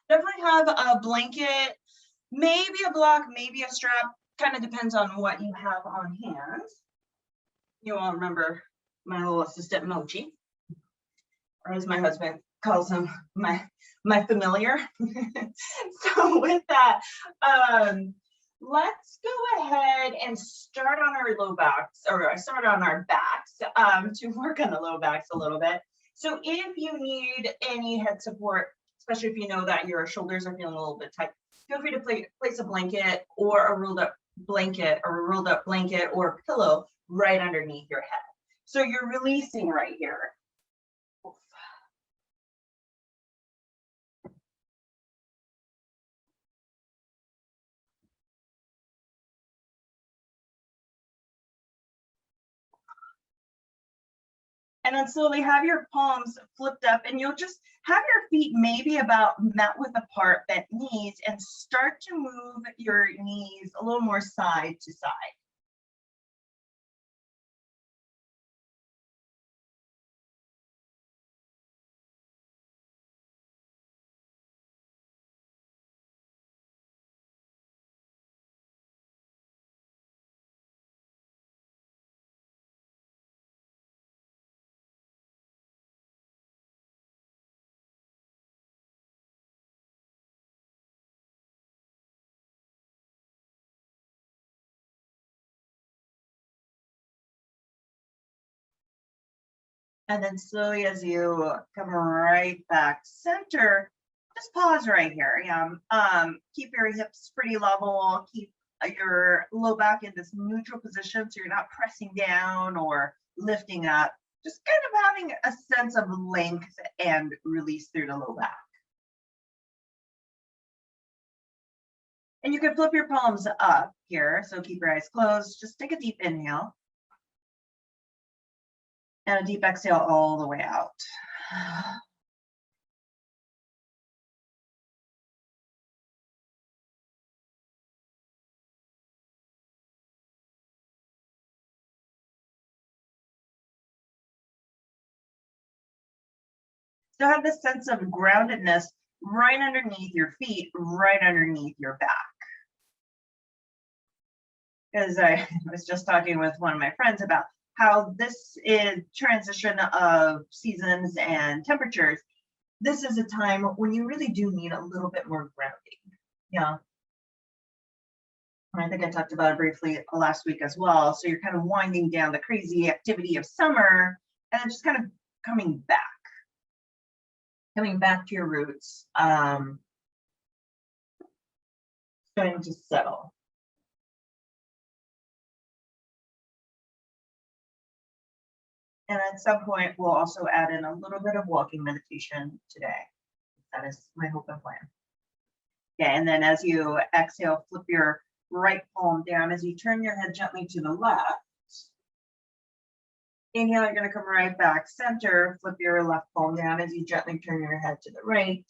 Definitely have a blanket, maybe a block, maybe a strap, kind of depends on what you have on hand. You all remember my little assistant Mochi, or as my husband calls him, my familiar. So with that, let's go ahead and start on our low backs, or start on our backs, to work on the low backs a little bit. So if you need any head support, especially if you know that your shoulders are feeling a little bit tight, feel free to place a blanket or a rolled up blanket or pillow right underneath your head. So you're releasing right here. And then slowly have your palms flipped up, and you'll just have your feet maybe about mat width apart, bent knees, and start to move your knees a little more side to side. And then slowly, as you come right back center, just pause right here. Yeah. Keep your hips pretty level. Keep your low back in this neutral position, so you're not pressing down or lifting up. Just kind of having a sense of length and release through the low back. And you can flip your palms up here. So keep your eyes closed. Just take a deep inhale. And a deep exhale all the way out. So have this sense of groundedness right underneath your feet, right underneath your back. Because I was just talking with one of my friends about how this is transition of seasons and temperatures. This is a time when you really do need a little bit more grounding. Yeah. I think I talked about it briefly last week as well. So you're kind of winding down the crazy activity of summer and then just kind of coming back to your roots, starting to settle. And at some point, we'll also add in a little bit of walking meditation today. That is my hope and plan. Yeah, and then as you exhale, flip your right palm down as you turn your head gently to the left. Inhale, you're going to come right back center, flip your left palm down as you gently turn your head to the right.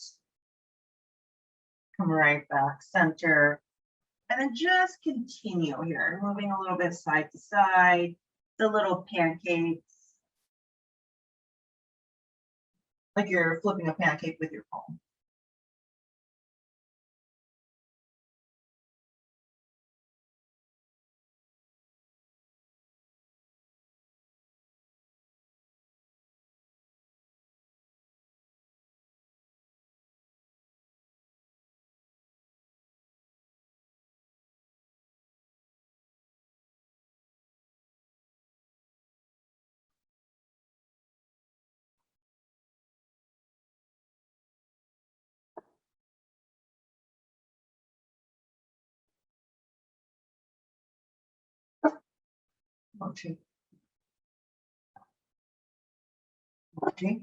Come right back center. And then just continue here, moving a little bit side to side, the little pancakes, like you're flipping a pancake with your palm. Mochi. Mochi.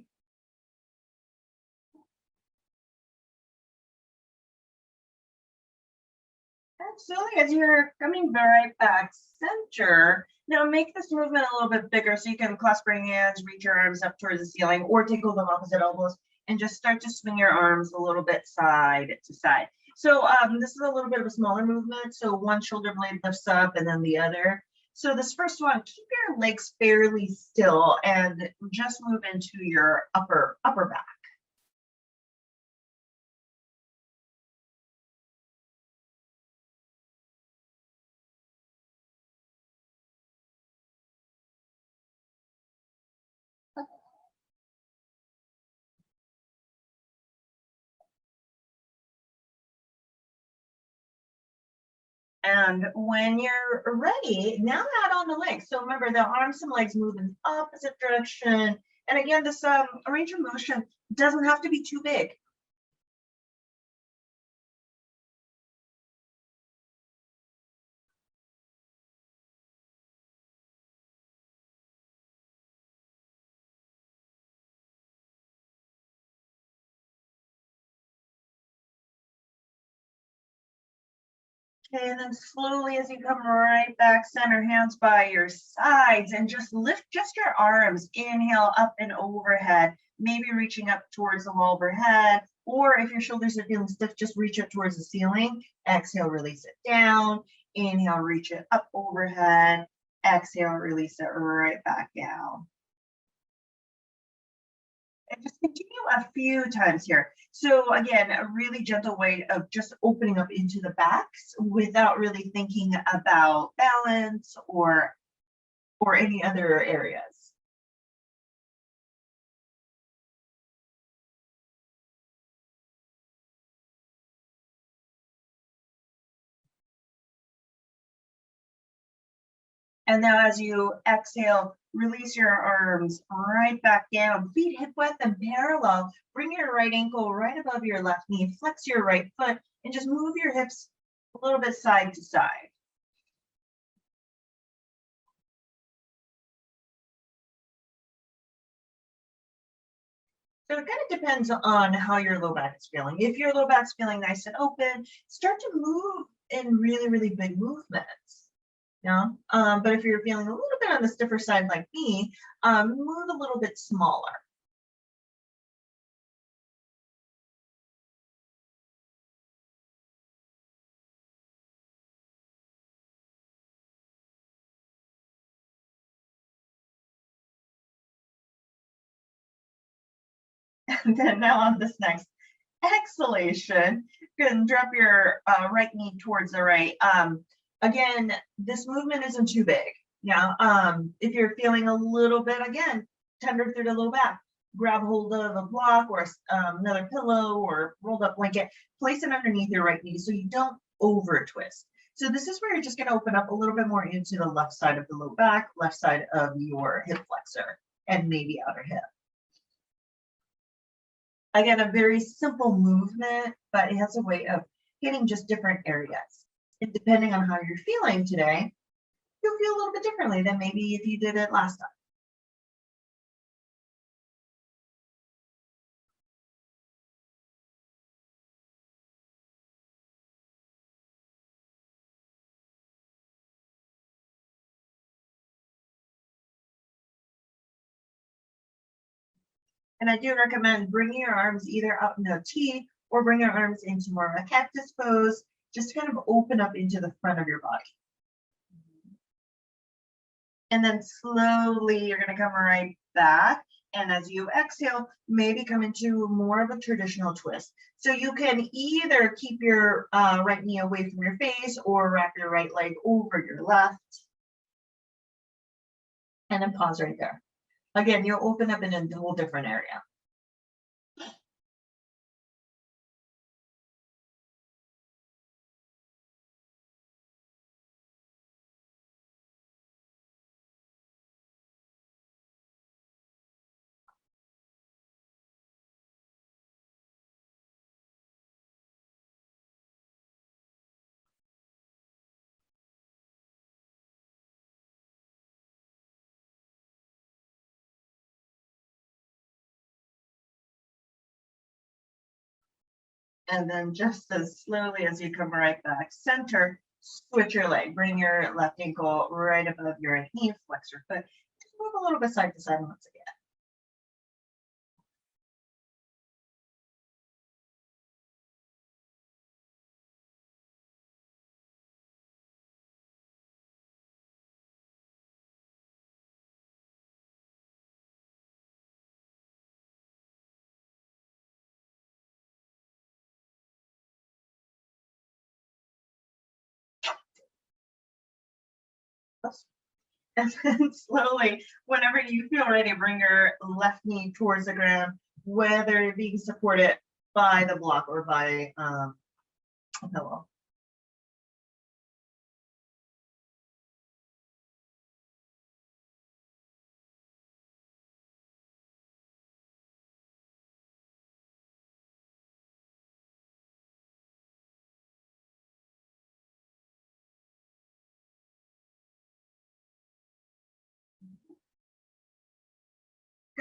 Absolutely, as you're coming right back center, now make this movement a little bit bigger so you can clasp your hands, reach your arms up towards the ceiling, or tickle them opposite elbows and just start to swing your arms a little bit side to side. So this is a little bit of a smaller movement. So one shoulder blade lifts up and then the other. So this first one, keep your legs fairly still and just move into your upper back. And when you're ready, now add on the legs. So remember, the arms and legs move in opposite direction. And again, this range of motion doesn't have to be too big. Okay, and then slowly as you come right back center, hands by your sides, and just lift just your arms. Inhale up and overhead, maybe reaching up towards the wall overhead, or if your shoulders are feeling stiff, just reach up towards the ceiling. Exhale, release it down. Inhale, reach it up overhead. Exhale, release it right back down. And just continue a few times here. So again, a really gentle way of just opening up into the backs without really thinking about balance or any other areas. And now as you exhale, release your arms right back down, feet hip width and parallel. Bring your right ankle right above your left knee, flex your right foot, and just move your hips a little bit side to side. So it kind of depends on how your low back is feeling. If your low back's feeling nice and open, start to move in really, really big movements. Yeah. But if you're feeling a little bit on the stiffer side like me, move a little bit smaller. And then now on this next exhalation, you can drop your right knee towards the right. Again, this movement isn't too big. Yeah. If you're feeling a little bit, again, tender through the low back, grab hold of a block or another pillow or rolled up blanket, place it underneath your right knee so you don't over twist. So this is where you're just going to open up a little bit more into the left side of the low back, left side of your hip flexor, and maybe outer hip. Again, a very simple movement, but it has a way of hitting just different areas. And depending on how you're feeling today, you'll feel a little bit differently than maybe if you did it last time. And I do recommend bringing your arms either out into a T or bring your arms into more of a cactus pose, just to kind of open up into the front of your body. And then slowly you're going to come right back. And as you exhale, maybe come into more of a traditional twist. So you can either keep your right knee away from your face or wrap your right leg over your left. And then pause right there. Again, you'll open up in a whole different area. And then just as slowly as you come right back center, switch your leg. Bring your left ankle right above your right knee, flex your foot. Just move a little bit side to side once again. And then slowly, whenever you feel ready, bring your left knee towards the ground, whether it being supported by the block or by a pillow.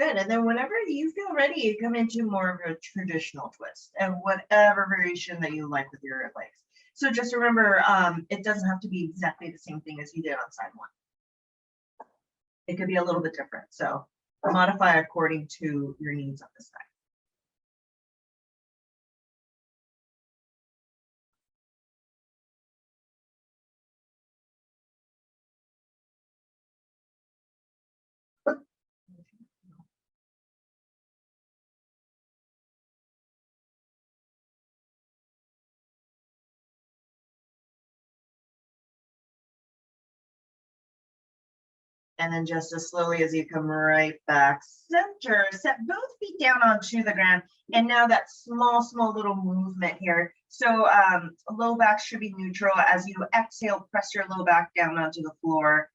Good. And then whenever you feel ready, you come into more of a traditional twist and whatever variation that you like with your legs. So just remember, it doesn't have to be exactly the same thing as you did on side one. It could be a little bit different. So modify according to your needs on this side. And then just as slowly as you come right back center, set both feet down onto the ground. And now that small little movement here. So low back should be neutral. As you exhale, press your low back down onto the floor.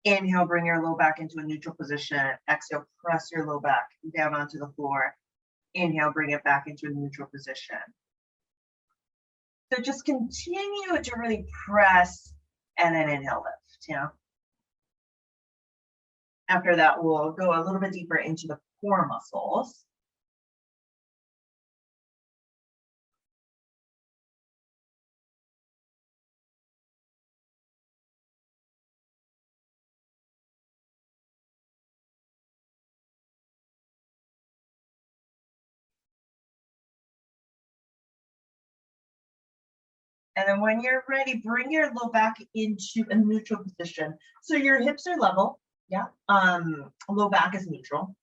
Inhale, bring your low back into a neutral position. Exhale, press your low back down onto the floor. Inhale, bring it back into a neutral position. So just continue to really press and then inhale, lift, you know. After that, we'll go a little bit deeper into the core muscles. And then when you're ready, bring your low back into a neutral position. So your hips are level, yeah. Low back is neutral.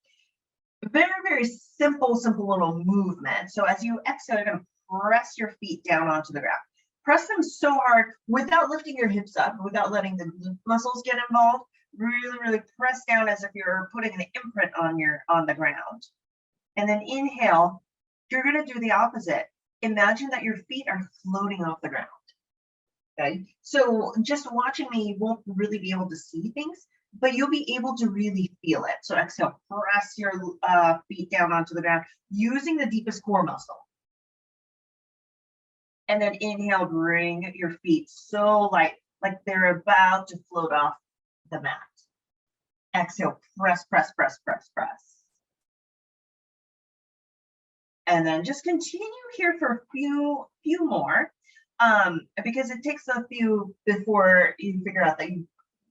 Very simple little movement. So as you exhale, you're gonna press your feet down onto the ground. Press them so hard without lifting your hips up, without letting the glute muscles get involved. Really press down as if you're putting an imprint on the ground. And then inhale, you're gonna do the opposite. Imagine that your feet are floating off the ground. Okay, so just watching me, you won't really be able to see things, but you'll be able to really feel it. So exhale, press your feet down onto the ground using the deepest core muscle. And then inhale, bring your feet so light, like they're about to float off the mat. Exhale, press. And then just continue here for a few more, because it takes a few before you figure out that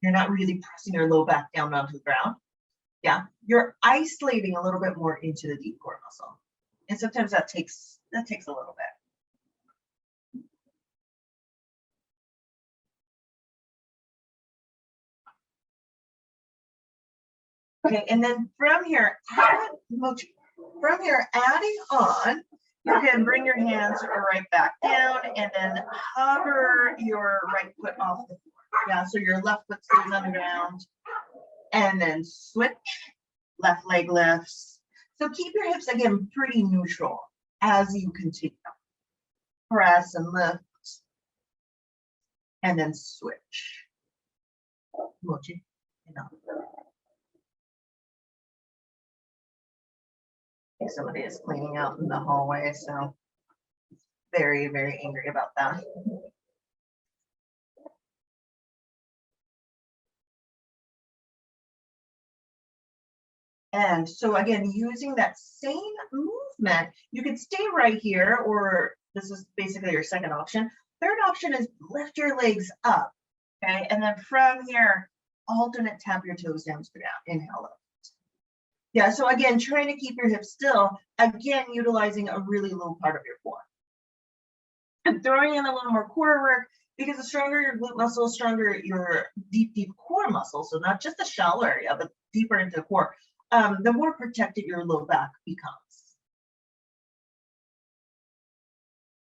you're not really pressing your low back down onto the ground. Yeah, you're isolating a little bit more into the deep core muscle. And sometimes that takes a little bit. Okay, and then from here, adding on, you can bring your hands right back down and then hover your right foot off the floor. Yeah, so your left foot stays on the ground. And then switch, left leg lifts. So keep your hips again pretty neutral as you continue. Press and lift. And then switch. Mochi. Somebody is cleaning out in the hallway, so very angry about that. And so again, using that same movement, you could stay right here, or this is basically your second option. Third option is lift your legs up, okay? And then from here, alternate tap your toes down to the ground. Inhale, lift. Yeah, so again, trying to keep your hips still, again, utilizing a really low part of your core. And throwing in a little more core work, because the stronger your glute muscle, stronger your deep core muscle. So not just the shallow area, but deeper into the core, the more protected your low back becomes.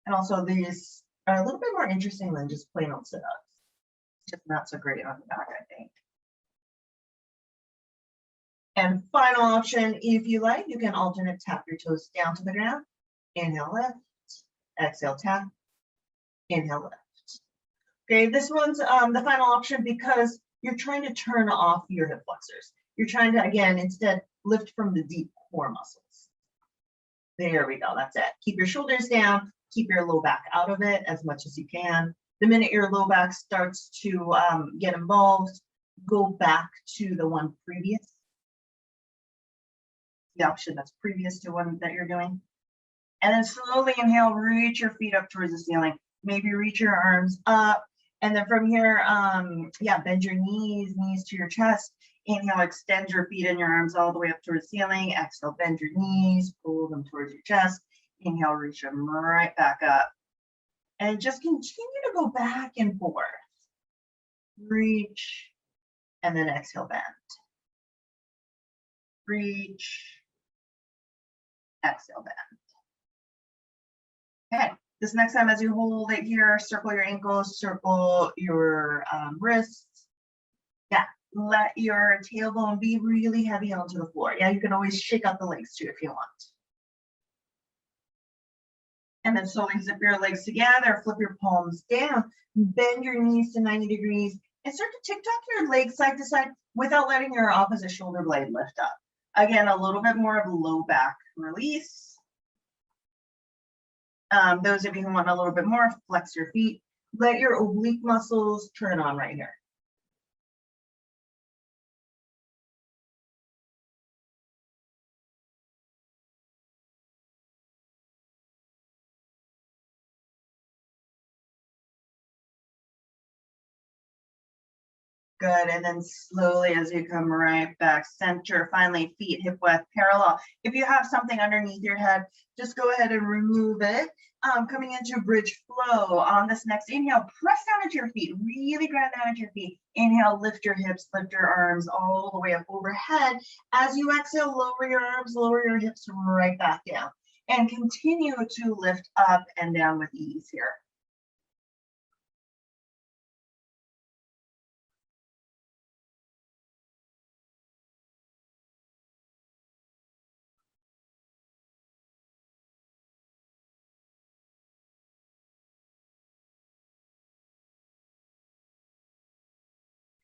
And also these are a little bit more interesting than just plain old sit-ups. Just not so great on the back, I think. And final option, if you like, you can alternate tap your toes down to the ground. Inhale, lift. Exhale, tap. Inhale, lift. Okay, this one's the final option because you're trying to turn off your hip flexors. You're trying to, again, instead lift from the deep core muscles. There we go, that's it. Keep your shoulders down, keep your low back out of it as much as you can. The minute your low back starts to get involved, go back to the one previous. the option that's previous to one that you're doing. And then slowly inhale, reach your feet up towards the ceiling. Maybe reach your arms up. And then from here, yeah, bend your knees to your chest. Inhale, extend your feet and your arms all the way up towards the ceiling. Exhale, bend your knees, pull them towards your chest. Inhale, reach them right back up. And just continue to go back and forth. Reach, and then exhale, bend. Reach, exhale, bend. Okay, this next time as you hold it here, circle your ankles, circle your wrists. Yeah, let your tailbone be really heavy onto the floor. Yeah, you can always shake out the legs too if you want. And then slowly zip your legs together, flip your palms down, bend your knees to 90 degrees, and start to tick-tock your legs side to side without letting your opposite shoulder blade lift up. Again, a little bit more of a low back release. Those of you who want a little bit more, flex your feet. Let your oblique muscles turn on right here. Good, and then slowly as you come right back center, finally feet hip width parallel. If you have something underneath your head, just go ahead and remove it. Coming into bridge flow on this next inhale, press down into your feet, really grind down into your feet. Inhale, lift your hips, lift your arms all the way up overhead. As you exhale, lower your arms, lower your hips right back down. And continue to lift up and down with ease here.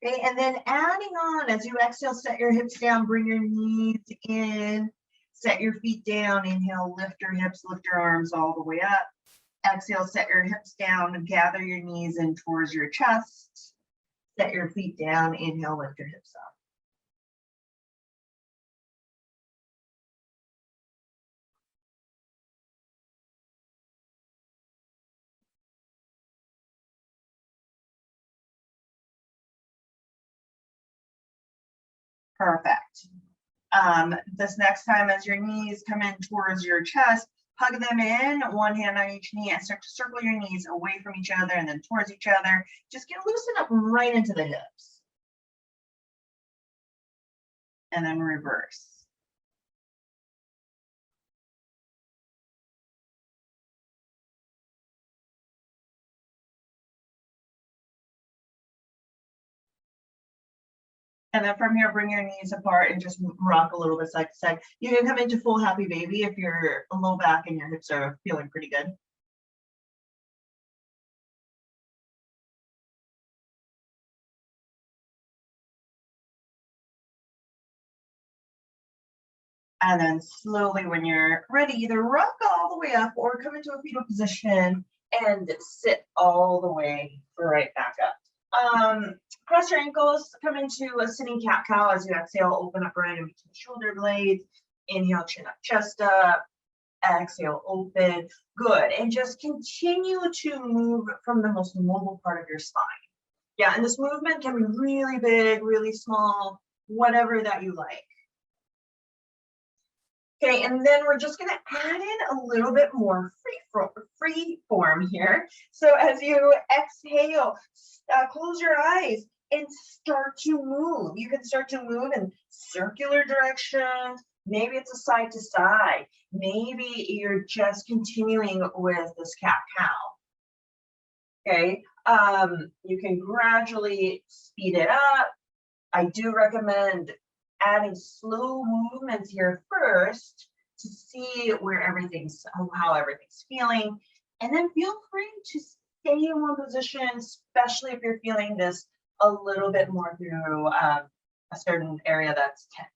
Okay, and then adding on, as you exhale, set your hips down, bring your knees in, set your feet down, inhale, lift your hips, lift your arms all the way up. Exhale, set your hips down, gather your knees in towards your chest, set your feet down, inhale, lift your hips up. Perfect. This next time as your knees come in towards your chest, hug them in, one hand on each knee, and start to circle your knees away from each other and then towards each other. Just get loosened up right into the hips. And then reverse. And then from here, bring your knees apart and just rock a little bit side to side. You can come into full happy baby if you're low back and your hips are feeling pretty good. And then slowly, when you're ready, either rock all the way up or come into a fetal position and sit all the way right back up. Cross your ankles, come into a sitting cat cow as you exhale, open up right in between the shoulder blades. Inhale, chin up, chest up. Exhale, open. Good. And just continue to move from the most mobile part of your spine. Yeah, and this movement can be really big, really small, whatever that you like. Okay, and then we're just gonna add in a little bit more free form here. So as you exhale, close your eyes and start to move. You can start to move in circular directions. Maybe it's a side to side. Maybe you're just continuing with this cat-cow. Okay, you can gradually speed it up. I do recommend adding slow movements here first to see where how everything's feeling, and then feel free to stay in one position, especially if you're feeling this a little bit more through a certain area that's tense.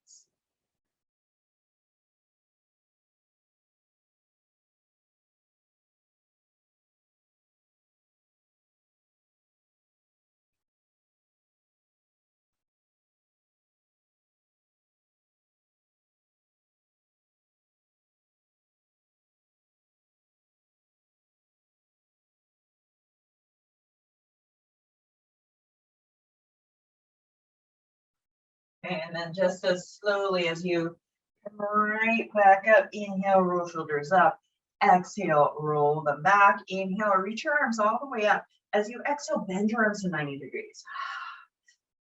Okay, and then just as slowly as you come right back up, inhale, roll shoulders up. Exhale, roll them back. Inhale, reach your arms all the way up. As you exhale, bend your arms to 90 degrees.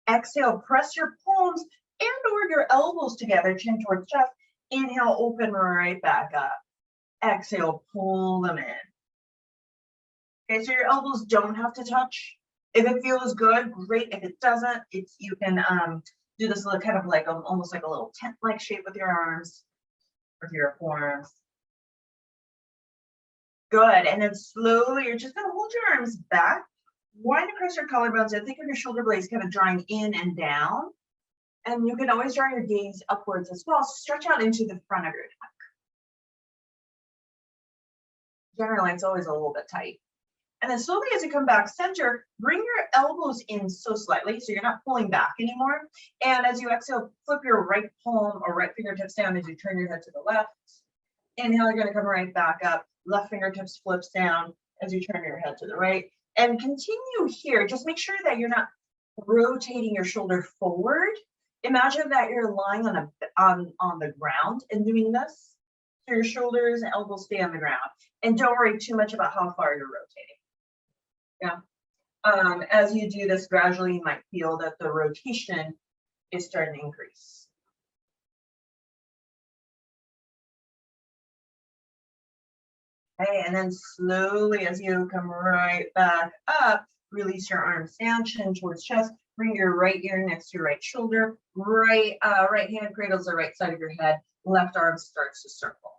Exhale, press your palms and or your elbows together, chin towards chest. Inhale, open right back up. Exhale, pull them in. Okay, so your elbows don't have to touch. If it feels good, great. If it doesn't, you can do this little kind of like almost like a little tent-like shape with your arms, with your forearms. Good, and then slowly you're just gonna hold your arms back, wind across your collarbones, and think of your shoulder blades kind of drawing in and down. And you can always draw your gaze upwards as well. Stretch out into the front of your neck. Generally, it's always a little bit tight. And then slowly as you come back center, bring your elbows in so slightly, so you're not pulling back anymore. And as you exhale, flip your right palm or right fingertips down as you turn your head to the left. Inhale, you're gonna come right back up. Left fingertips flips down as you turn your head to the right. And continue here. Just make sure that you're not rotating your shoulder forward. Imagine that you're lying on the ground and doing this. So your shoulders and elbows stay on the ground. And don't worry too much about how far you're rotating. Yeah. As you do this gradually, you might feel that the rotation is starting to increase. Okay, and then slowly as you come right back up, release your arms down, chin towards chest. Bring your right ear next to your right shoulder. Right hand cradles the right side of your head. Left arm starts to circle.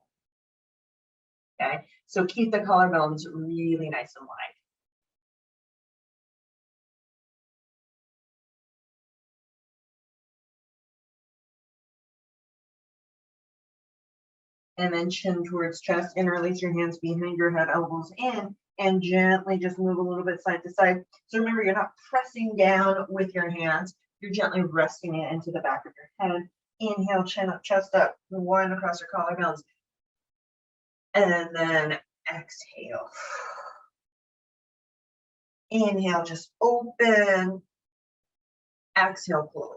Okay, so keep the collarbones really nice and wide. And then chin towards chest, and release your hands behind your head, elbows in, and gently just move a little bit side to side. So remember, you're not pressing down with your hands. You're gently resting it into the back of your head. Inhale, chin up, chest up, wind across your collarbones. And then exhale. Inhale, just open. Exhale, close.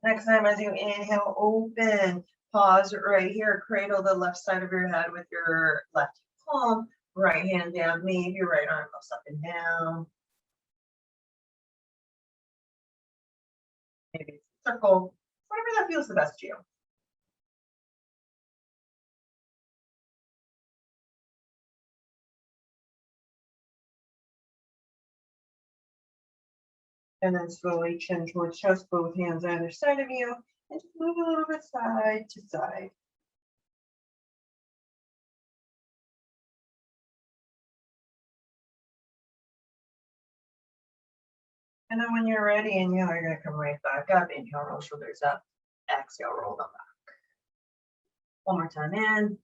Next time as you inhale, open. Pause right here. Cradle the left side of your head with your left palm. Right hand down, maybe your right arm goes up and down. Maybe circle, whatever that feels the best to you. And then slowly chin towards chest, both hands either side of you, and just move a little bit side to side. And then when you're ready, inhale, you're going to come right back up. Inhale, roll shoulders up. Exhale, roll them back. One more time in.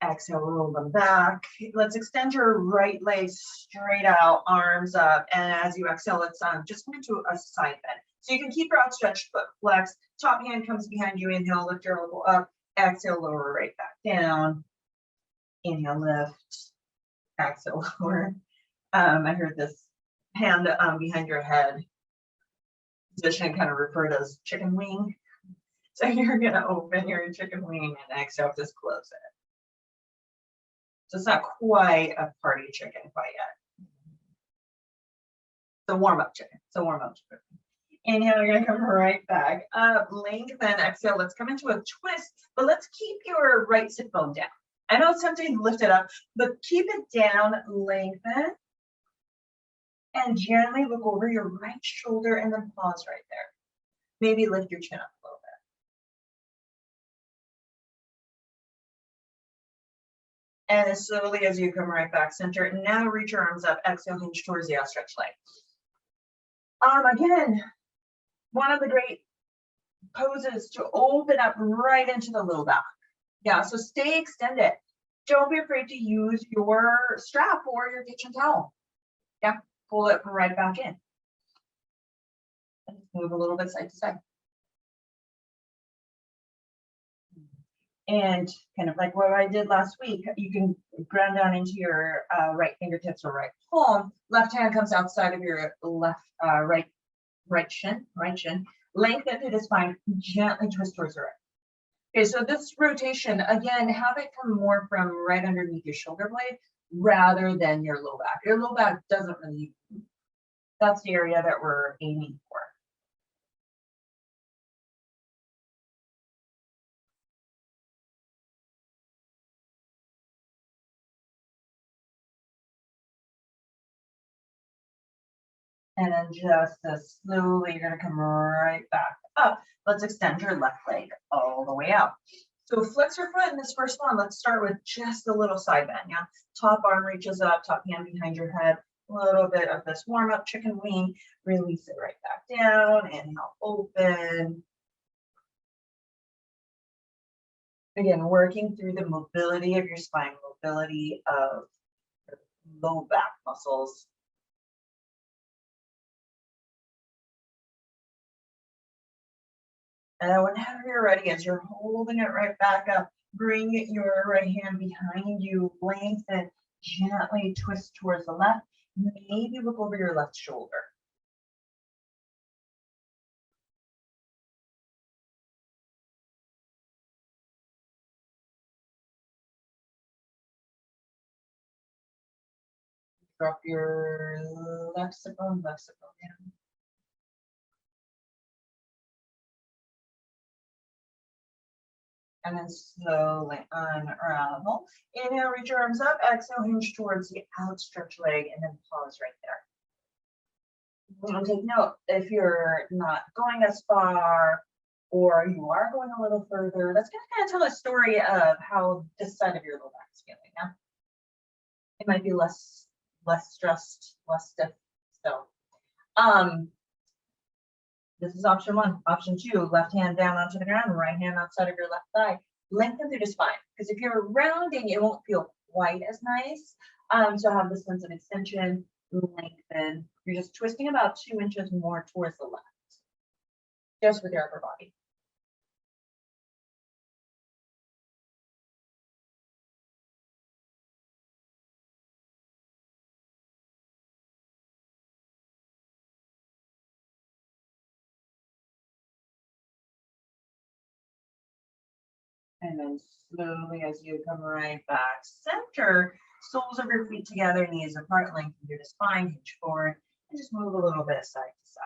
Exhale, roll them back. Let's extend your right leg straight out, arms up. And as you exhale, let's just come into a side bend. So you can keep your outstretched foot flexed. Top hand comes behind you. Inhale, lift your elbow up. Exhale, lower right back down. Inhale, lift. Exhale, lower. I heard this hand behind your head position kind of referred as chicken wing. So you're going to open your chicken wing and exhale, just close it. So it's not quite a party chicken quite yet. It's a warm-up chicken. It's a warm-up chicken. Inhale, you're gonna come right back up. Lengthen, exhale. Let's come into a twist, but let's keep your right sit bone down. I know it's tempting to lift it up, but keep it down, lengthen. And gently look over your right shoulder and then pause right there. Maybe lift your chin up a little bit. And as slowly as you come right back center, and now reach your arms up, exhale, hinge towards the outstretched leg. Again, one of the great poses to open up right into the low back. Yeah, so stay extended. Don't be afraid to use your strap or your kitchen towel. Yeah, pull it right back in. And move a little bit side to side. And kind of like what I did last week, you can ground down into your right fingertips or right palm. Left hand comes outside of your right shin. Lengthen through the spine, gently twist towards the right. Okay, so this rotation, again, have it come more from right underneath your shoulder blade rather than your low back. Your low back doesn't really, that's the area that we're aiming for. And then just as slowly, you're gonna come right back up. Let's extend your left leg all the way out. So flex your foot in this first one. Let's start with just a little side bend, yeah? Top arm reaches up, top hand behind your head. A little bit of this warm up chicken wing. Release it right back down. Inhale, open. Again, working through the mobility of your spine, mobility of your low back muscles. And then whenever you're ready, as you're holding it right back up, bring your right hand behind you, lengthen, gently twist towards the left. Maybe look over your left shoulder. Drop your left sit bone down. And then slowly unravel. Inhale, reach your arms up. Exhale, hinge towards the outstretched leg, and then pause right there. And take note, if you're not going as far, or you are going a little further, that's going to kind of tell a story of how this side of your low back is feeling. Yeah, it might be less stressed, less stiff. So, this is option one. Option two, left hand down onto the ground, right hand outside of your left thigh. Lengthen through the spine, because if you're rounding, it won't feel quite as nice. So have the sense of extension, lengthen. You're just twisting about 2 inches more towards the left, just with your upper body. And then slowly, as you come right back, center, soles of your feet together, knees apart, lengthen through the spine, hinge forward, and just move a little bit side to side.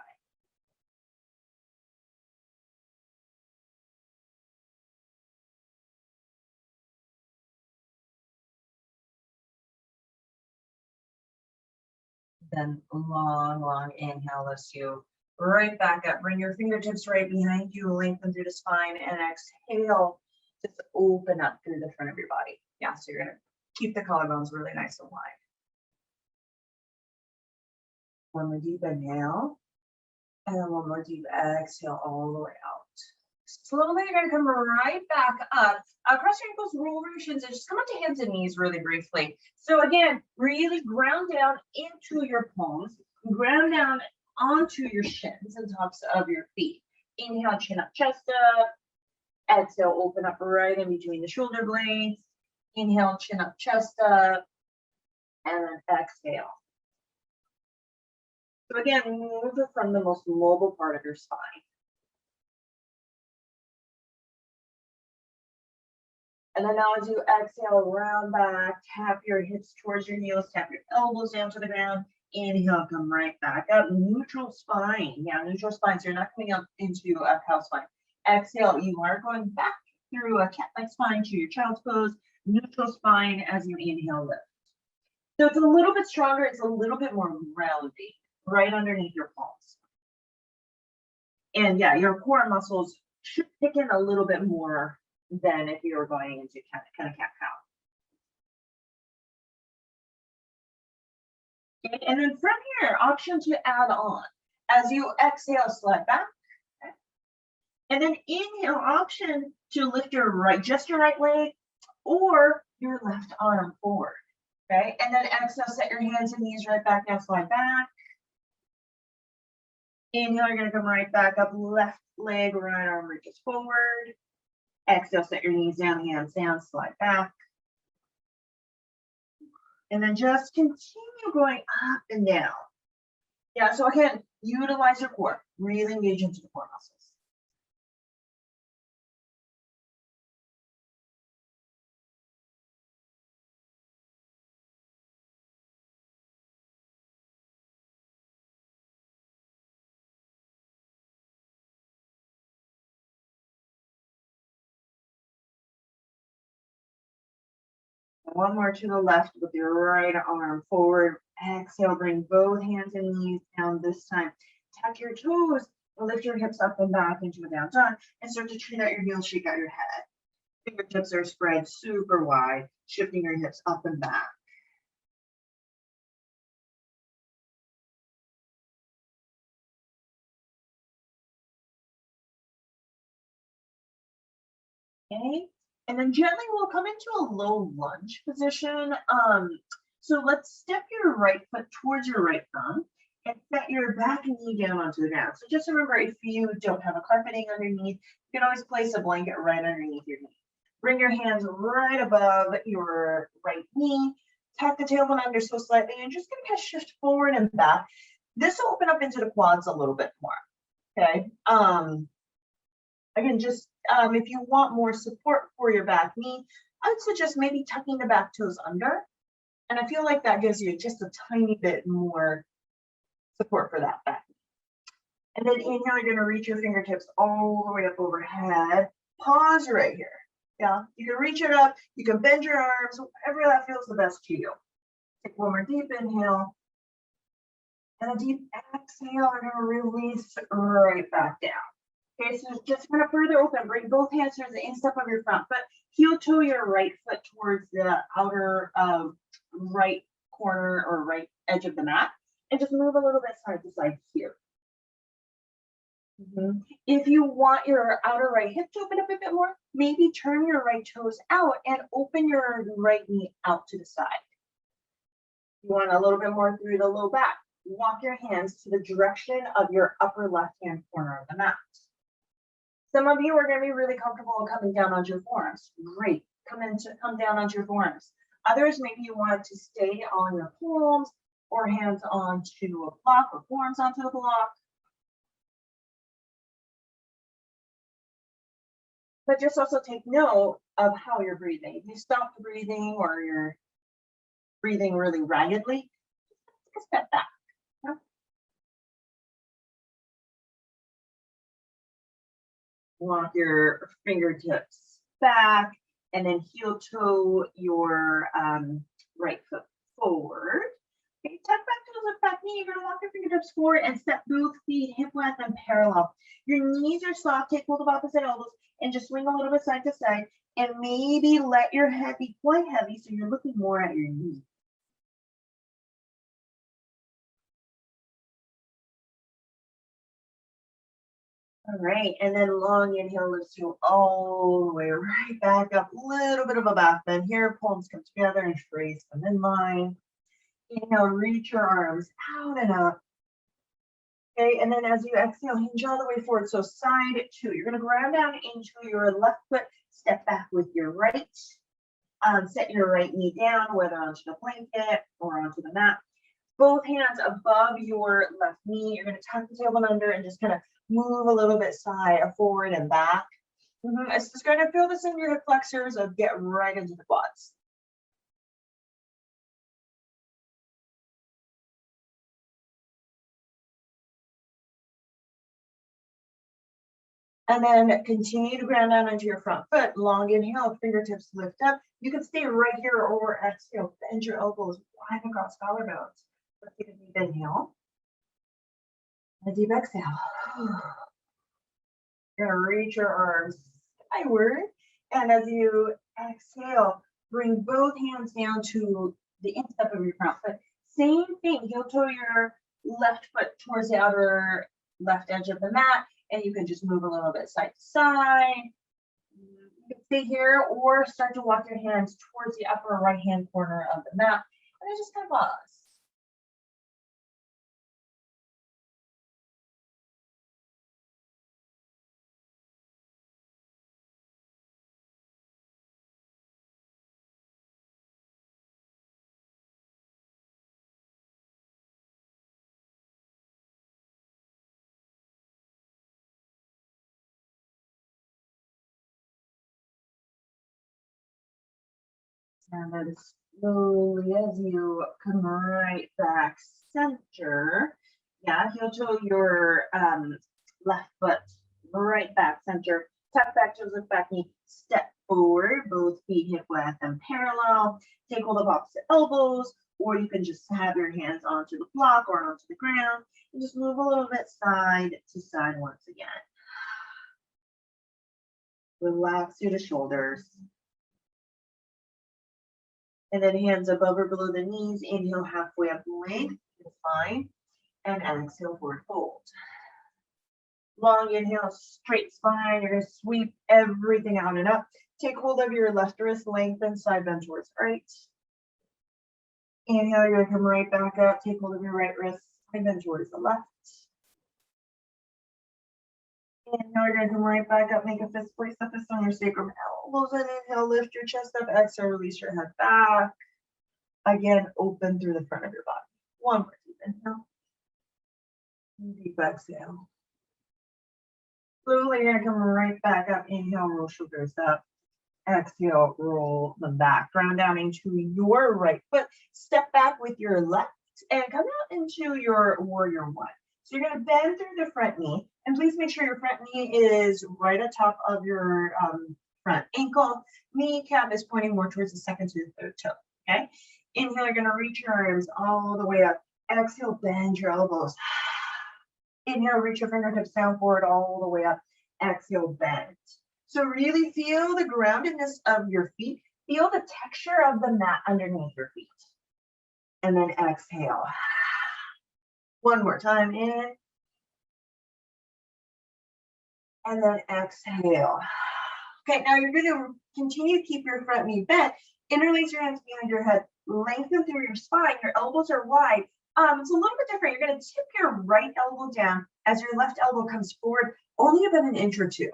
Then long inhale lifts you right back up. Bring your fingertips right behind you, lengthen through the spine, and exhale. Just open up through the front of your body. Yeah, so you're gonna keep the collarbones really nice and wide. One more deep inhale, and then one more deep exhale all the way out. Slowly, you're gonna come right back up. Cross your ankles, roll over your shins, and just come onto hands and knees really briefly. So again, really ground down into your palms, ground down onto your shins and tops of your feet. Inhale, chin up, chest up. Exhale, open up right in between the shoulder blades. Inhale, chin up, chest up. And then exhale. So again, move from the most mobile part of your spine. And then now as you exhale, round back, tap your hips towards your heels, tap your elbows down to the ground. Inhale, come right back up. Neutral spine. Yeah, neutral spine. So you're not coming up into a cow spine. Exhale, you are going back through a cat-like spine to your child's pose. Neutral spine as you inhale, lift. So it's a little bit stronger. It's a little bit more rounding right underneath your palms. And yeah, your core muscles should kick in a little bit more than if you were going into kind of cat-cow. Okay, and then from here, option to add on. As you exhale, slide back. Okay. And then inhale, option to lift your just your right leg or your left arm forward. Okay, and then exhale, set your hands and knees right back down, slide back. Inhale, you're gonna come right back up, left leg, right arm reaches forward. Exhale, set your knees down, hands down, slide back. And then just continue going up and down. Yeah, so again, utilize your core. Really engage into the core muscles. One more to the left with your right arm forward. Exhale, bring both hands and knees down this time. Tuck your toes, lift your hips up and back into a down dog, and start to turn out your heels, shake out your head. Fingertips are spread super wide, shifting your hips up and back. Okay, and then gently we'll come into a low lunge position. So let's step your right foot towards your right thumb and set your back knee down onto the ground. So just remember, if you don't have a carpeting underneath, you can always place a blanket right underneath your knee. Bring your hands right above your right knee, tuck the tailbone under so slightly, and just gonna kind of shift forward and back. This will open up into the quads a little bit more, okay? Again, just if you want more support for your back knee, I would suggest maybe tucking the back toes under. And I feel like that gives you just a tiny bit more support for that back knee. And then inhale, you're gonna reach your fingertips all the way up overhead. Pause right here. Yeah, you can reach it up, you can bend your arms, whatever that feels the best to you. Take one more deep inhale. And a deep exhale, we're gonna release right back down. Okay, so just gonna further open, bring both hands towards the instep of your front foot, heel toe your right foot towards the outer right corner or right edge of the mat, and just move a little bit side to side here. If you want your outer right hip to open up a bit more, maybe turn your right toes out and open your right knee out to the side. You want a little bit more through the low back. Walk your hands to the direction of your upper left-hand corner of the mat. Some of you are going to be really comfortable coming down onto your forearms. Great. Come down onto your forearms. Others, maybe you want to stay on your palms or hands onto a block or forearms onto the block. But just also take note of how you're breathing. If you stop breathing or you're breathing really raggedly, take a step back. Walk your fingertips back and then heel toe your right foot forward. Okay, tuck back to the back knee. You're gonna walk your fingertips forward and step both feet hip width and parallel. Your knees are soft, take hold of opposite elbows and just swing a little bit side to side and maybe let your head be quite heavy so you're looking more at your knees. All right, and then long inhale lifts you all the way right back up. Little bit of a back bend here. Palms come together and trace them in line. Inhale, reach your arms out and up. Okay, and then as you exhale, hinge all the way forward. So side two, you're gonna ground down into your left foot, step back with your right. Set your right knee down, whether onto the blanket or onto the mat. Both hands above your left knee. You're gonna tuck the tailbone under and just kind of move a little bit side forward and back. It's just gonna feel this in your hip flexors of get right into the quads. And then continue to ground down into your front foot. Long inhale, fingertips lift up. You can stay right here or exhale. Bend your elbows wide across collarbones. Let's take a deep inhale. And a deep exhale. You're gonna reach your arms skyward. And as you exhale, bring both hands down to the instep of your front foot. Same thing, heel toe your left foot towards the outer left edge of the mat. And you can just move a little bit side to side. You can stay here or start to walk your hands towards the upper right hand corner of the mat. And then just kind of pause. And then slowly as you come right back center, yeah, heel toe your left foot right back center, tuck back toes, lift back knee, step forward, both feet hip width and parallel, take hold of opposite elbows, or you can just have your hands onto the block or onto the ground, and just move a little bit side to side once again. Relax through the shoulders. And then hands above or below the knees, inhale halfway up length, spine, and exhale forward fold. Long inhale, straight spine, you're gonna sweep everything out and up. Take hold of your left wrist, lengthen, side bend towards right. Inhale, you're gonna come right back up, take hold of your right wrist, side bend towards the left. Inhale, you're gonna come right back up, make a fist, place the fist on your sacrum, elbows in, inhale, lift your chest up, exhale, release your head back. Again, open through the front of your body. One more deep inhale. Deep exhale. Slowly, you're gonna come right back up, inhale, roll shoulders up. Exhale, roll them back. Ground down into your right foot. Step back with your left and come out into your warrior one. So you're going to bend through the front knee, and please make sure your front knee is right atop of your front ankle. Kneecap is pointing more towards the second to the third toe. Okay. Inhale, you're going to reach your arms all the way up. Exhale, bend your elbows. Inhale, reach your fingertips down forward all the way up. Exhale, bend. So really feel the groundedness of your feet. Feel the texture of the mat underneath your feet. And then exhale. One more time, in. And then exhale. Okay, now you're going to continue to keep your front knee bent. Interlace your hands behind your head. Lengthen through your spine. Your elbows are wide. It's a little bit different. You're going to tip your right elbow down as your left elbow comes forward only about an inch or two.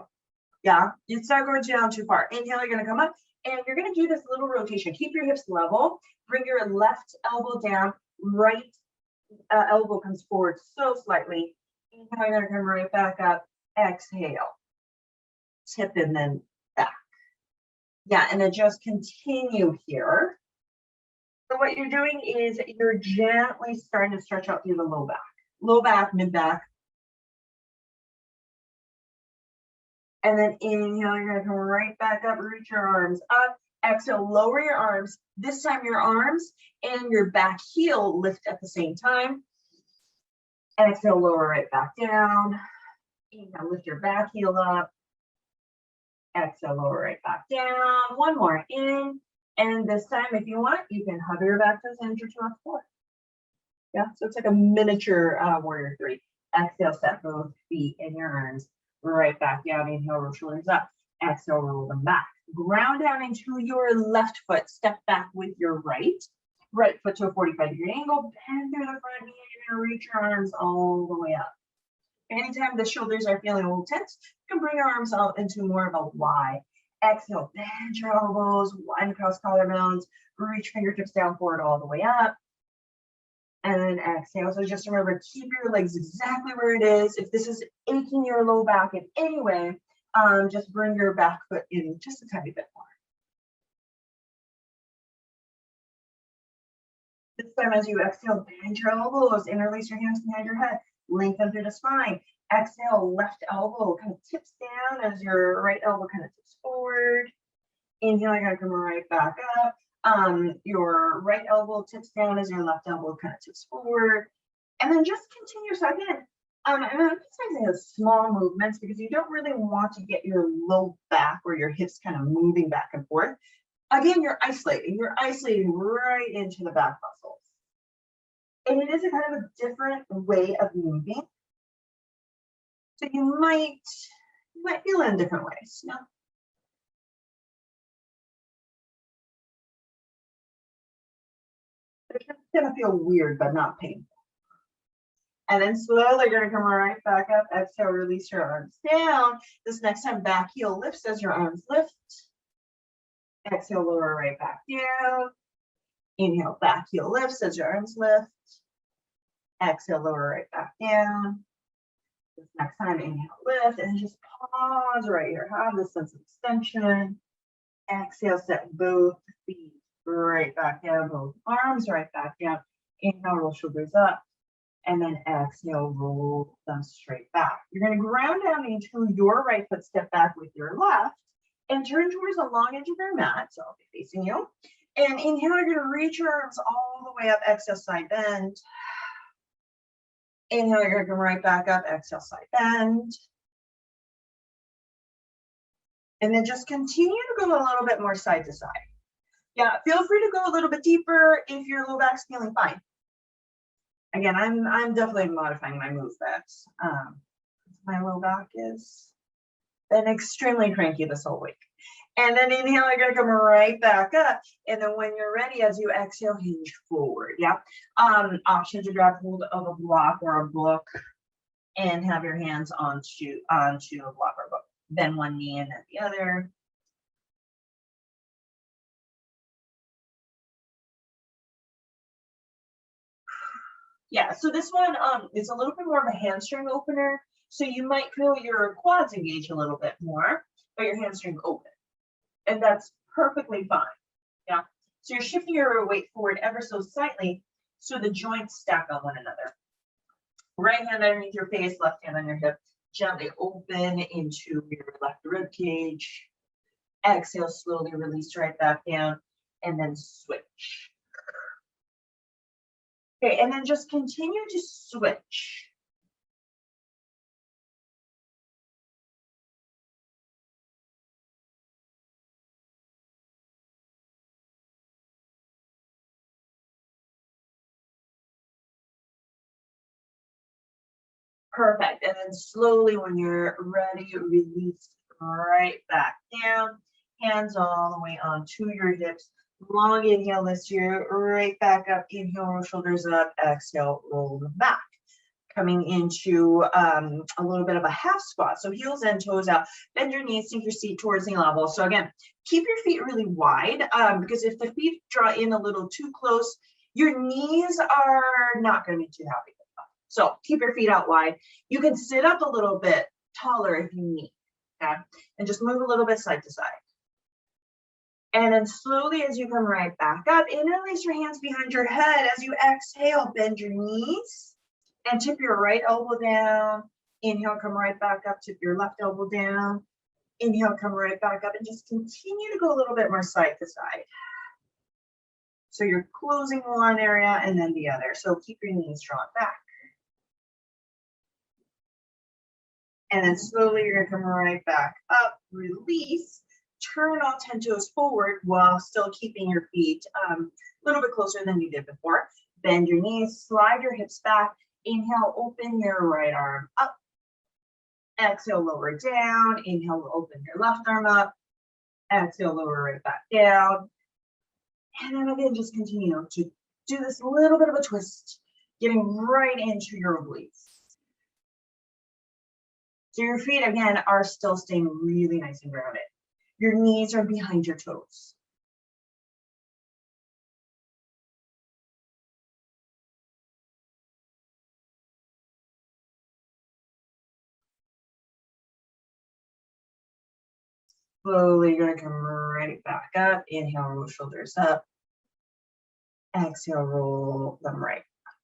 Yeah, it's not going down too far. Inhale, you're going to come up and you're going to do this little rotation. Keep your hips level. Bring your left elbow down. Right elbow comes forward so slightly. Inhale, you're going to come right back up. Exhale. Tip and then back. Yeah, and then just continue here. So what you're doing is you're gently starting to stretch out through the low back, mid back. And then inhale, you're gonna come right back up, reach your arms up. Exhale, lower your arms. This time your arms and your back heel lift at the same time. Exhale, lower right back down. Inhale, lift your back heel up. Exhale, lower right back down. One more, in. And this time, if you want, you can hover your back toes and your toe on the floor. Yeah, so it's like a miniature warrior three. Exhale, set both feet and your arms right back down. Inhale, roll shoulders up. Exhale, roll them back. Ground down into your left foot. Step back with your right. Right foot to a 45-degree angle. Bend through the front knee. You're going to reach your arms all the way up. Anytime the shoulders are feeling a little tense, you can bring your arms out into more of a Y. Exhale, bend your elbows, widen across collarbones. Reach fingertips down forward all the way up. And then exhale. So just remember, keep your legs exactly where it is. If this is aching your low back in any way, just bring your back foot in just a tiny bit more. This time as you exhale, bend your elbows, interlace your hands behind your head, lengthen through the spine. Exhale, left elbow kind of tips down as your right elbow kind of tips forward. Inhale, you're gonna come right back up. Your right elbow tips down as your left elbow kind of tips forward. And then just continue. So again, I'm emphasizing the small movements because you don't really want to get your low back or your hips kind of moving back and forth. Again, you're isolating right into the back muscles. And it is a kind of a different way of moving. So you might feel it in different ways. No? It's going to feel weird, but not painful. And then slowly you're going to come right back up. Exhale, release your arms down. This next time, back heel lifts as your arms lift. Exhale, lower right back down. Inhale, back heel lifts as your arms lift. Exhale, lower right back down. This next time, inhale, lift, and just pause right here. Have this sense of extension. Exhale, set both feet right back down, both arms right back down. Inhale, roll shoulders up, and then exhale, roll them straight back. You're going to ground down into your right foot, step back with your left, and turn towards the long edge of your mat. So I'll be facing you. And inhale, you're going to reach your arms all the way up. Exhale, side bend. Inhale, you're going to come right back up. Exhale, side bend. And then just continue to go a little bit more side to side. Yeah, feel free to go a little bit deeper if your low back's feeling fine. Again, I'm definitely modifying my movements. My low back is been extremely cranky this whole week. And then inhale, you're gonna come right back up. And then when you're ready, as you exhale, hinge forward. Yeah. Option to grab hold of a block or a book and have your hands onto a block or book. Then one knee and then the other. Yeah, so this one is a little bit more of a hamstring opener. So you might feel your quads engage a little bit more, but your hamstring open. And that's perfectly fine. Yeah. So you're shifting your weight forward ever so slightly so the joints stack on one another. Right hand underneath your face, left hand on your hip. Gently open into your left rib cage. Exhale, slowly release right back down, and then switch. Okay, and then just continue to switch. Perfect. And then slowly, when you're ready, release right back down. Hands all the way onto your hips. Long inhale, lift you right back up. Inhale, roll shoulders up. Exhale, roll them back. Coming into a little bit of a half squat. So heels and toes out. Bend your knees, sink your seat towards the level. So again, keep your feet really wide because if the feet draw in a little too close, your knees are not going to be too happy. So keep your feet out wide. You can sit up a little bit taller if you need, okay? And just move a little bit side to side. And then slowly as you come right back up, interlace your hands behind your head. As you exhale, bend your knees and tip your right elbow down. Inhale, come right back up, tip your left elbow down. Inhale, come right back up, and just continue to go a little bit more side to side. So you're closing one area and then the other. So keep your knees drawn back. And then slowly you're gonna come right back up, release, turn all 10 toes forward while still keeping your feet a little bit closer than you did before. Bend your knees, slide your hips back. Inhale, open your right arm up. Exhale, lower down. Inhale, open your left arm up. Exhale, lower right back down. And then again, just continue to do this little bit of a twist, getting right into your obliques. So your feet, again, are still staying really nice and grounded. Your knees are behind your toes. Slowly, you're gonna come right back up. Inhale, roll shoulders up. Exhale, roll them right back.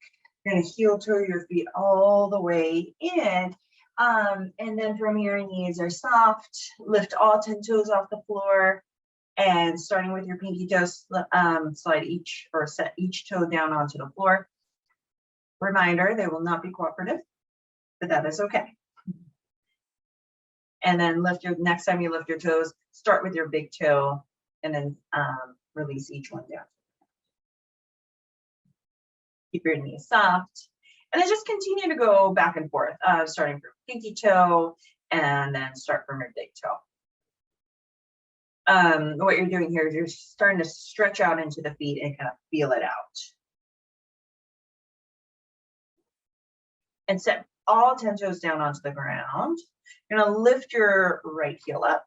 You're gonna heel toe your feet all the way in. And then from here, knees are soft. Lift all 10 toes off the floor. And starting with your pinky toes, slide each or set each toe down onto the floor. Reminder, they will not be cooperative, but that is okay. And then next time you lift your toes, start with your big toe and then release each one down. Keep your knees soft. And then just continue to go back and forth, starting from pinky toe and then start from your big toe. What you're doing here is you're starting to stretch out into the feet and kind of feel it out. And set all 10 toes down onto the ground. You're gonna lift your right heel up.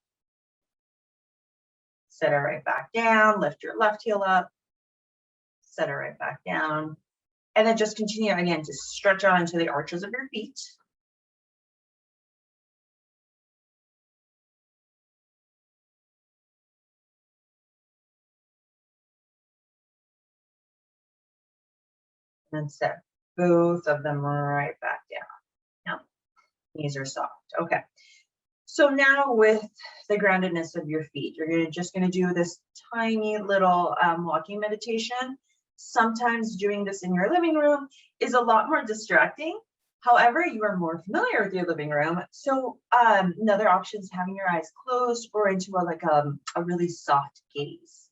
Set it right back down, lift your left heel up. Set it right back down. And then just continue again to stretch out into the arches of your feet. And set both of them right back down. Now, knees are soft. Okay. So now with the groundedness of your feet, you're just going to do this tiny little walking meditation. Sometimes doing this in your living room is a lot more distracting. However, you are more familiar with your living room. So another option is having your eyes closed or into a really soft gaze.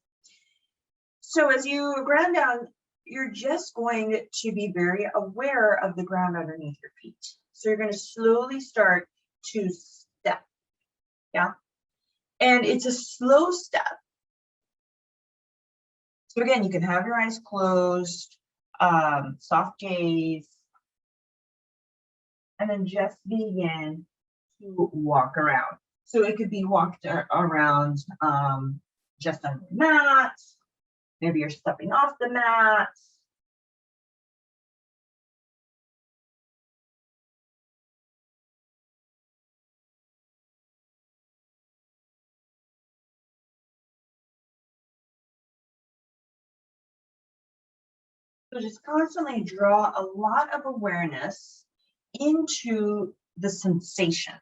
So as you ground down, you're just going to be very aware of the ground underneath your feet. So you're going to slowly start to step. Yeah. And it's a slow step. So again, you can have your eyes closed, soft gaze, and then just begin to walk around. So it could be walked around just on the mat. Maybe you're stepping off the mat. So just constantly draw a lot of awareness into the sensation,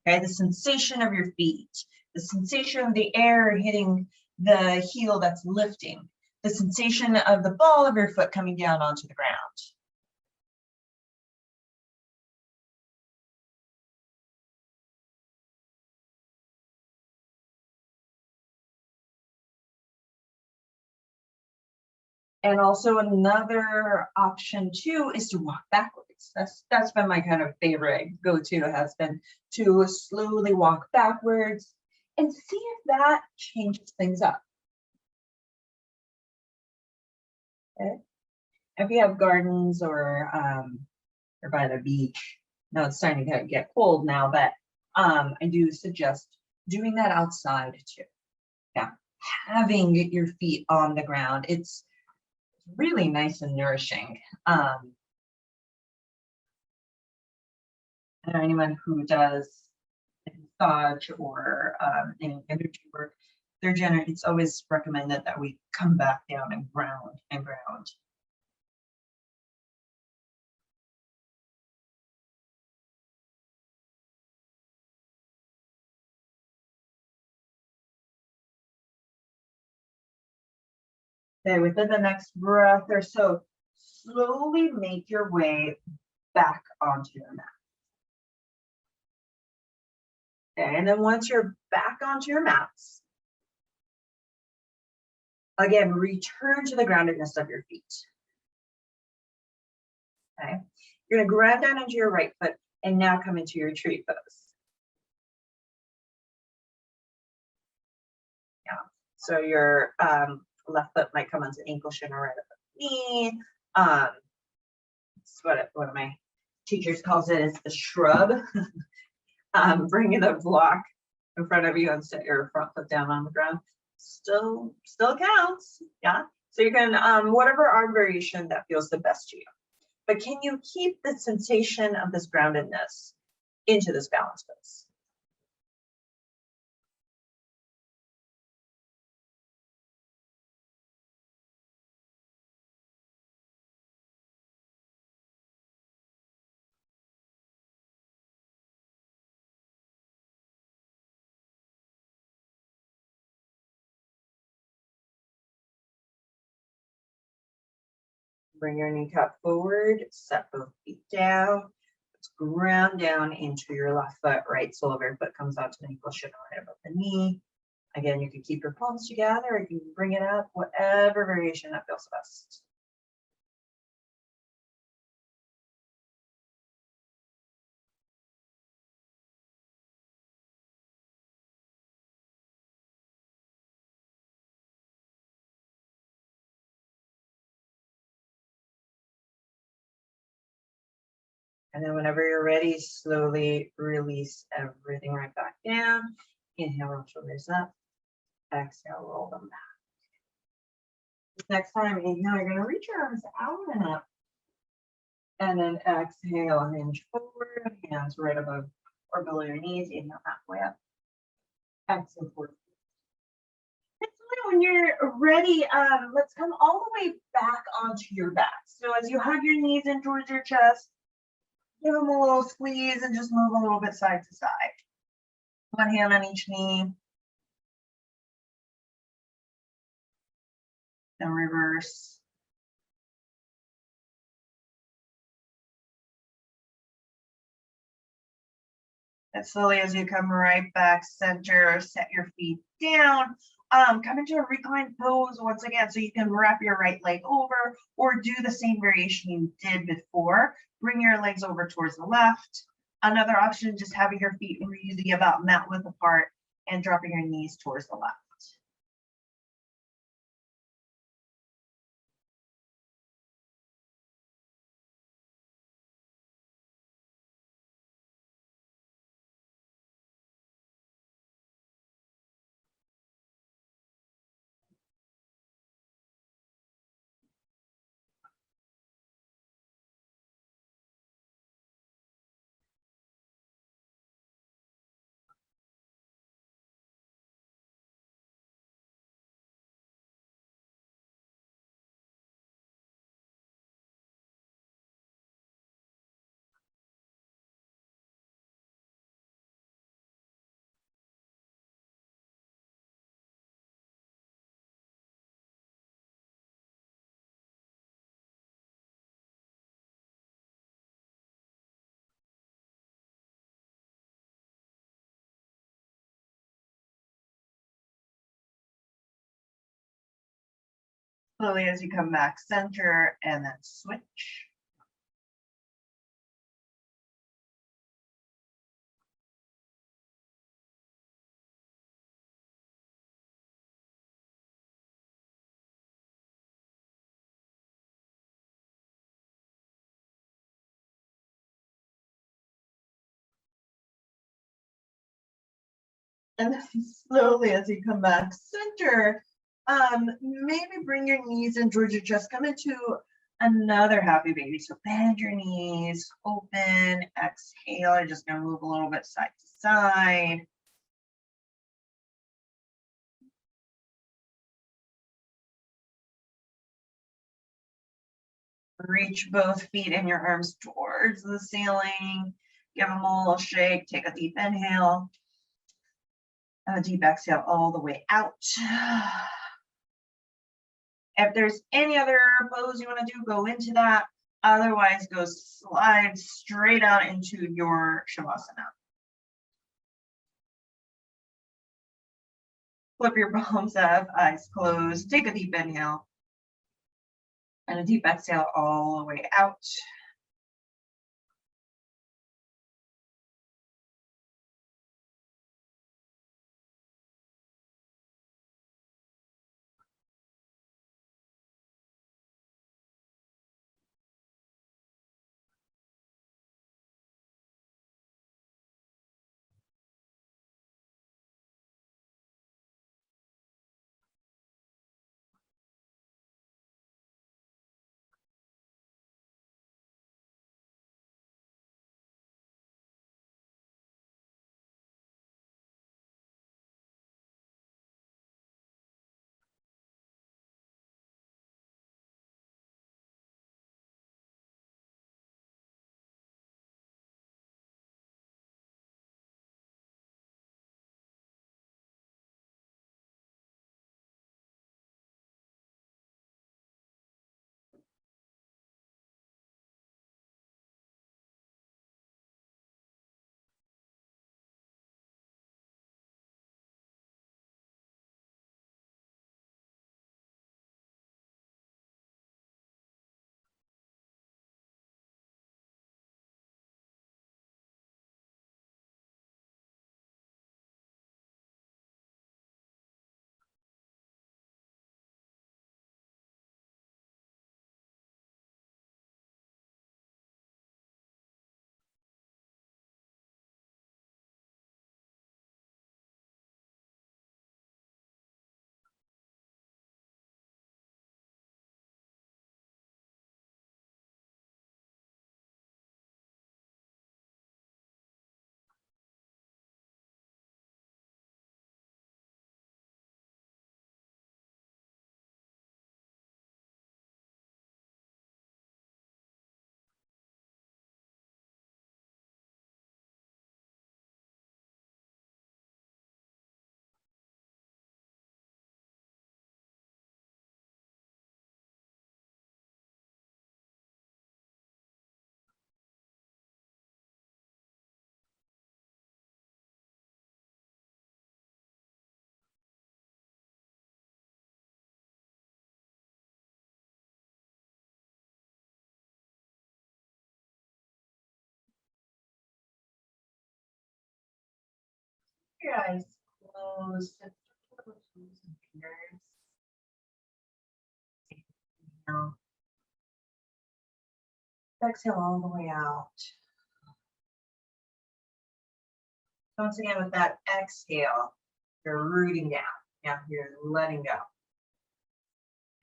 okay? The sensation of your feet, the sensation of the air hitting the heel that's lifting, the sensation of the ball of your foot coming down onto the ground. And also another option too is to walk backwards. That's been my kind of favorite go-to, has been to slowly walk backwards and see if that changes things up. Okay. If you have gardens or by the beach, now it's starting to get cold now, but I do suggest doing that outside too. Yeah, having your feet on the ground, it's really nice and nourishing. And anyone who does massage or any energy work, it's always recommended that we come back down and ground and ground. Okay, within the next breath or so, slowly make your way back onto your mat. Okay, and then once you're back onto your mats, again, return to the groundedness of your feet. Okay, you're gonna ground down into your right foot and now come into your tree pose. Yeah, so your left foot might come onto ankle shin or right up the knee. It's what one of my teachers calls it, is the shrub. Bringing the block in front of you and set your front foot down on the ground. Still counts. Yeah. So you can whatever arm variation that feels the best to you. But can you keep the sensation of this groundedness into this balance pose? Bring your kneecap forward, set both feet down. Let's ground down into your left foot. Right sole of your foot comes out to the ankle shin right above the knee. Again, you can keep your palms together, or you can bring it up, whatever variation that feels best. And then whenever you're ready, slowly release everything right back down. Inhale, roll shoulders up. Exhale, roll them back. Next time, inhale, you're gonna reach your arms out and up. And then exhale, hinge forward, hands right above or below your knees. Inhale, halfway up. Exhale, forward. And so when you're ready, let's come all the way back onto your back. So as you hug your knees in towards your chest, give them a little squeeze and just move a little bit side to side. One hand on each knee. Then reverse. And slowly as you come right back center, set your feet down. Come into a reclined pose once again, so you can wrap your right leg over or do the same variation you did before. Bring your legs over towards the left. Another option, just having your feet really about mat width apart and dropping your knees towards the left. Slowly as you come back center and then switch. And then slowly as you come back center, maybe bring your knees in towards your chest. Come into another happy baby. So bend your knees, open, exhale. I'm just gonna move a little bit side to side. Reach both feet and your arms towards the ceiling. Give them a little shake. Take a deep inhale. And a deep exhale all the way out. If there's any other pose you want to do, go into that. Otherwise, go slide straight out into your Shavasana. Flip your palms up, eyes closed. Take a deep inhale. And a deep exhale all the way out. your eyes closed. Now, exhale all the way out. Once again, with that exhale, you're rooting down. Now you're letting go.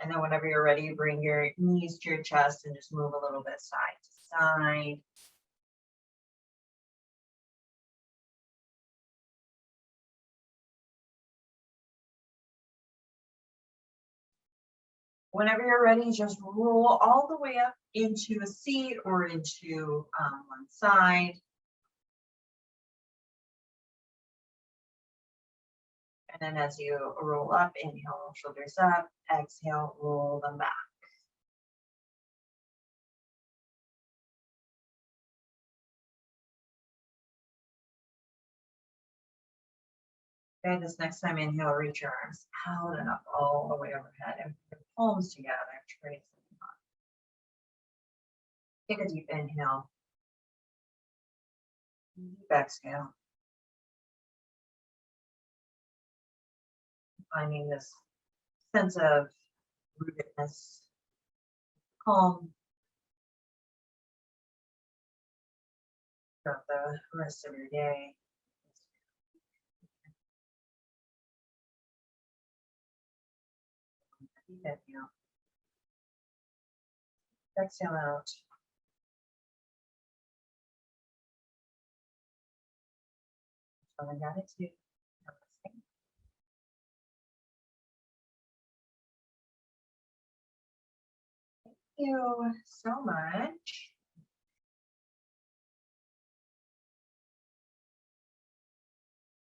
And then whenever you're ready, bring your knees to your chest and just move a little bit side to side. Whenever you're ready, just roll all the way up into a seat or into one side. And then as you roll up, inhale, shoulders up, exhale, roll them back. Okay, this next time, inhale, reach your arms out and up all the way overhead and put your palms together. Trace them up. Take a deep inhale. Deep exhale. Finding this sense of rootedness, calm throughout the rest of your day. Deep inhale. Exhale out. Showing gratitude. Namaste. Thank you so much.